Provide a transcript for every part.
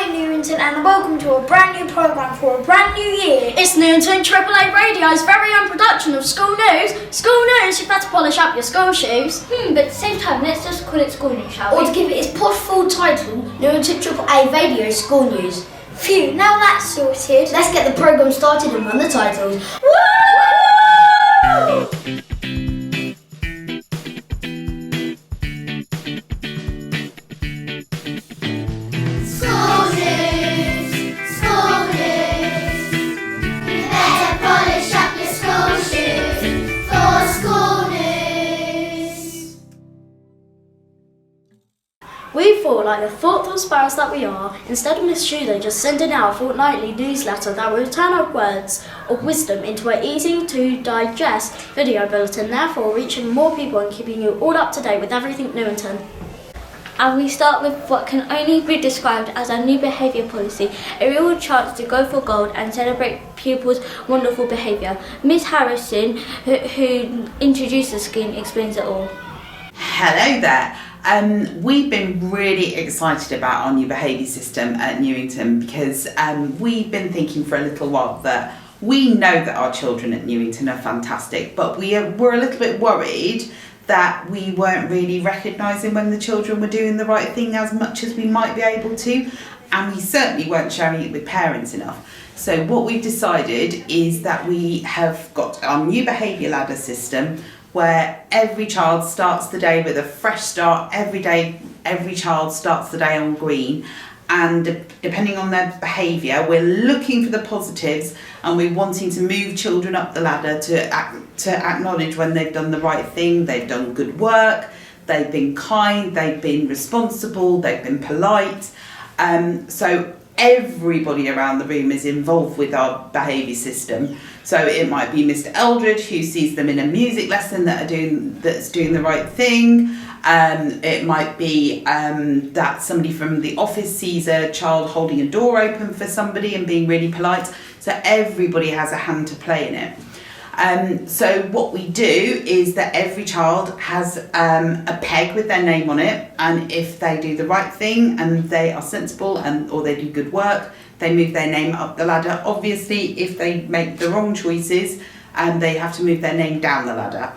Newington and welcome to a brand new programme for a brand new year. It's Newington AAA Radio's very own production of School News. School News, you better polish up your school shoes. But at the same time, let's just call it School News, shall we? Or to give it its posh full title, Newington AAA Vadio School News. Phew, now that's sorted. Let's get the programme started and run the titles. Woo! We thought, like the thoughtful sparrows that we are, instead of Miss Tudor just sending out a fortnightly newsletter that would turn our words of wisdom into an easy to digest video bulletin, therefore reaching more people and keeping you all up to date with everything Newington. And we start with what can only be described as our new behaviour policy, a real chance to go for gold and celebrate pupils' wonderful behaviour. Miss Harrison, who introduced the scheme, explains it all. Hello there. We've been really excited about our new behaviour system at Newington because we've been thinking for a little while that we know that our children at Newington are fantastic, but we're a little bit worried that we weren't really recognising when the children were doing the right thing as much as we might be able to, and we certainly weren't sharing it with parents enough. So what we've decided is that we have got our new behaviour ladder system where every child starts the day with a fresh start. Every day, every child starts the day on green, and depending on their behaviour, we're looking for the positives and we're wanting to move children up the ladder to acknowledge when they've done the right thing, they've done good work, they've been kind, they've been responsible, they've been polite. So everybody around the room is involved with our behaviour system. So it might be Mr Eldred who sees them in a music lesson that's doing the right thing. It might be that somebody from the office sees a child holding a door open for somebody and being really polite. So everybody has a hand to play in it. So what we do is that every child has a peg with their name on it, and if they do the right thing and they are sensible or they do good work, they move their name up the ladder. Obviously, if they make the wrong choices, they have to move their name down the ladder.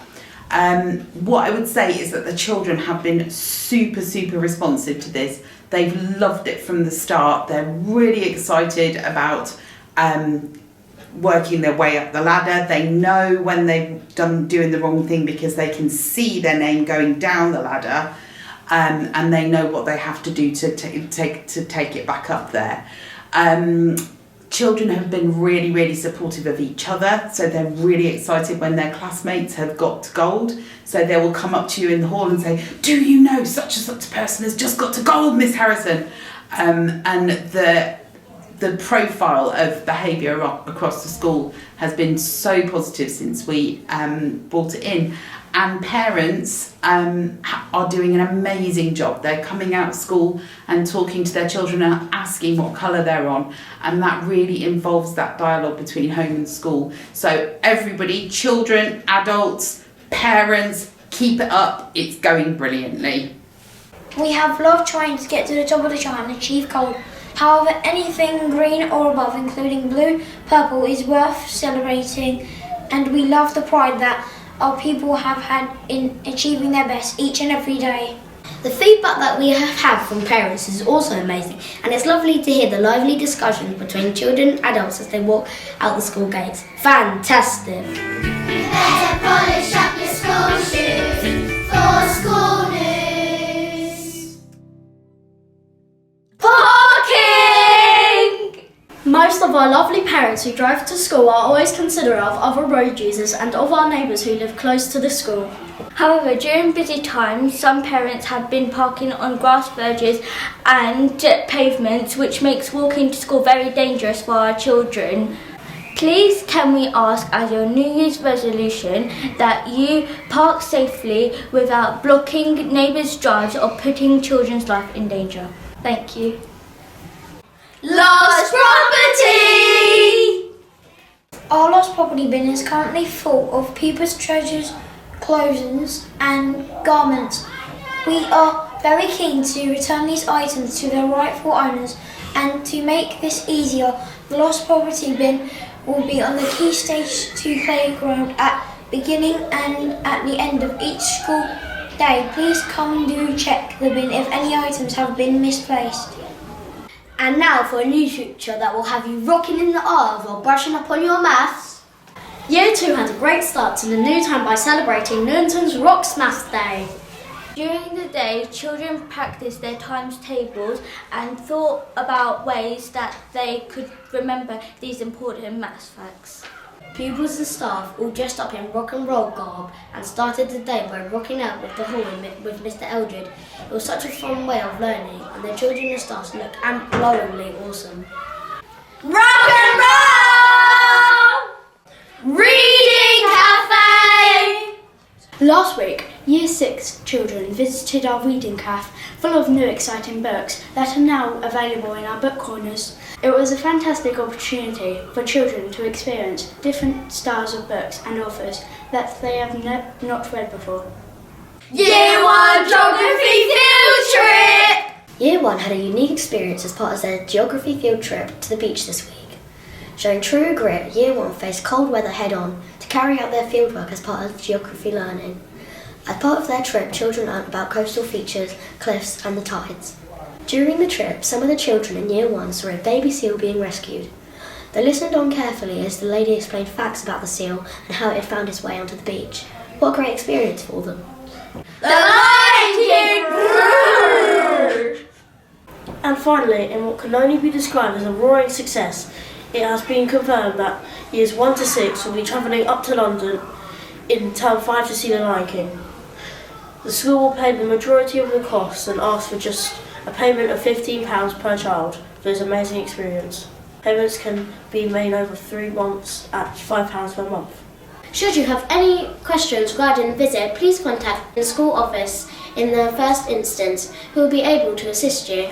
What I would say is that the children have been super responsive to this. They've loved it from the start. They're really excited about working their way up the ladder. They know when they've doing the wrong thing because they can see their name going down the ladder, and they know what they have to do to take it back up there. Children have been really supportive of each other, so they're really excited when their classmates have got to gold. So they will come up to you in the hall and say, "Do you know such and such a person has just got to gold, Miss Harrison?" And the profile of behaviour across the school has been so positive since we brought it in. And parents are doing an amazing job. They're coming out of school and talking to their children and asking what colour they're on. And that really involves that dialogue between home and school. So everybody, children, adults, parents, keep it up. It's going brilliantly. We have loved trying to get to the top of the chart and achieve gold. However, anything green or above, including blue, purple, is worth celebrating, and we love the pride that our people have had in achieving their best each and every day. The feedback that we have had from parents is also amazing, and it's lovely to hear the lively discussions between children and adults as they walk out the school gates. Fantastic! You better polish up your school shoes for school news. Most of our lovely parents who drive to school are always considerate of other road users and of our neighbours who live close to the school. However, during busy times, some parents have been parking on grass verges and pavements, which makes walking to school very dangerous for our children. Please can we ask as your New Year's resolution that you park safely without blocking neighbours' drives or putting children's life in danger. Thank you. Lost property! Our lost property bin is currently full of people's treasures, clothes and garments. We are very keen to return these items to their rightful owners And to make this easier, the lost property bin will be on the Key Stage 2 playground at beginning and at the end of each school day. Please come do check the bin if any items have been misplaced. And now for a new feature that will have you rocking in the R's while brushing up on your maths. Year 2 had a great start to the new term by celebrating Newton's Rocks Maths Day. During the day, children practiced their times tables and thought about ways that they could remember these important maths facts. Pupils and staff all dressed up in rock and roll garb and started the day by rocking out with the hall with Mr Eldred. It was such a fun way of learning and the children and staff looked glowingly awesome. Rock and roll! Reading Cafe! Last week, Year 6 children visited our reading cafe full of new exciting books that are now available in our book corners. It was a fantastic opportunity for children to experience different styles of books and authors that they have not read before. Year 1 Geography Field Trip! Year 1 had a unique experience as part of their geography field trip to the beach this week. Showing true grit, Year 1 faced cold weather head on to carry out their fieldwork as part of geography learning. As part of their trip, children learned about coastal features, cliffs and the tides. During the trip, some of the children in Year 1 saw a baby seal being rescued. They listened on carefully as the lady explained facts about the seal and how it had found its way onto the beach. What a great experience for them. The Lion King! And finally, in what can only be described as a roaring success, it has been confirmed that Years 1 to 6 will be travelling up to London in Term 5 to see The Lion King. The school will pay the majority of the costs and ask for just a payment of £15 per child for this amazing experience. Payments can be made over 3 months at £5 per month. Should you have any questions regarding the visit, please contact the school office in the first instance, who will be able to assist you.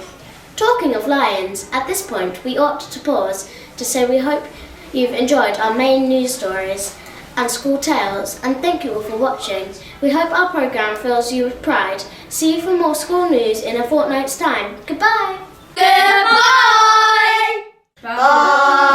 Talking of lions, at this point we ought to pause to say we hope you've enjoyed our main news stories and school tales, and thank you all for watching. We hope our programme fills you with pride. See you for more school news in a fortnight's time. Goodbye! Goodbye! Bye!